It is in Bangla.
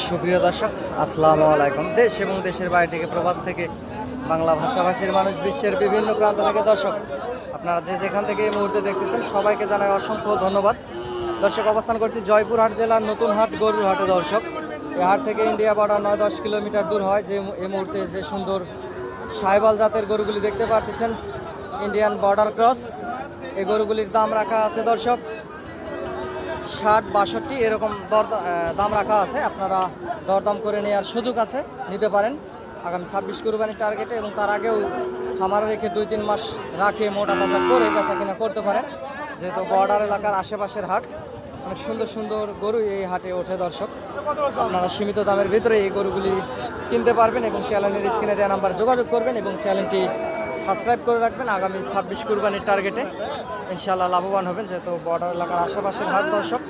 সুপ্রিয় দর্শক, আসসালামু আলাইকুম। দেশ এবং দেশের বাইরে থেকে, প্রবাস থেকে, বাংলা ভাষাভাষীর মানুষ, বিশ্বের বিভিন্ন প্রান্ত থেকে দর্শক আপনারা যে যেখান থেকে এই মুহূর্তে দেখতেছেন সবাইকে জানাই অসংখ্য ধন্যবাদ। দর্শক, অবস্থান করছি জয়পুরহাট জেলার নতুন হাট গরুর হাটে। দর্শক, এই হাট থেকে ইন্ডিয়া বর্ডার 9-10 কিলোমিটার দূর হয়। যে এই মুহূর্তে যে সুন্দর সাইবাল জাতের গরুগুলি দেখতে পাচ্ছেন, ইন্ডিয়ান বর্ডার ক্রস, এই গরুগুলির দাম রাখা আছে দর্শক 60-62 এরকম দাম রাখা আছে। আপনারা দরদাম করে নেওয়ার সুযোগ আছে, নিতে পারেন আগামী 26 কুরবানির টার্গেটে, এবং তার আগেও খামারে রেখে 2-3 মাস রাখে মোটা তাজা করে বেচা কিনা করতে পারেন। যেহেতু বর্ডার এলাকার আশেপাশের হাট, অনেক সুন্দর সুন্দর গরু এই হাটে ওঠে। দর্শক, আপনারা সীমিত দামের ভিতরে এই গরুগুলি কিনতে পারবেন এবং চ্যানেলের স্ক্রিনে দেওয়া নাম্বার যোগাযোগ করবেন এবং চ্যানেলটি সাবস্ক্রাইব করে রাখবেন। আগামী 26 কুরবানির টার্গেটে ইনশাআল্লাহ লাভবান হবেন, যেহেতু বর্ডার এলাকার আশেপাশের হাট। দর্শক,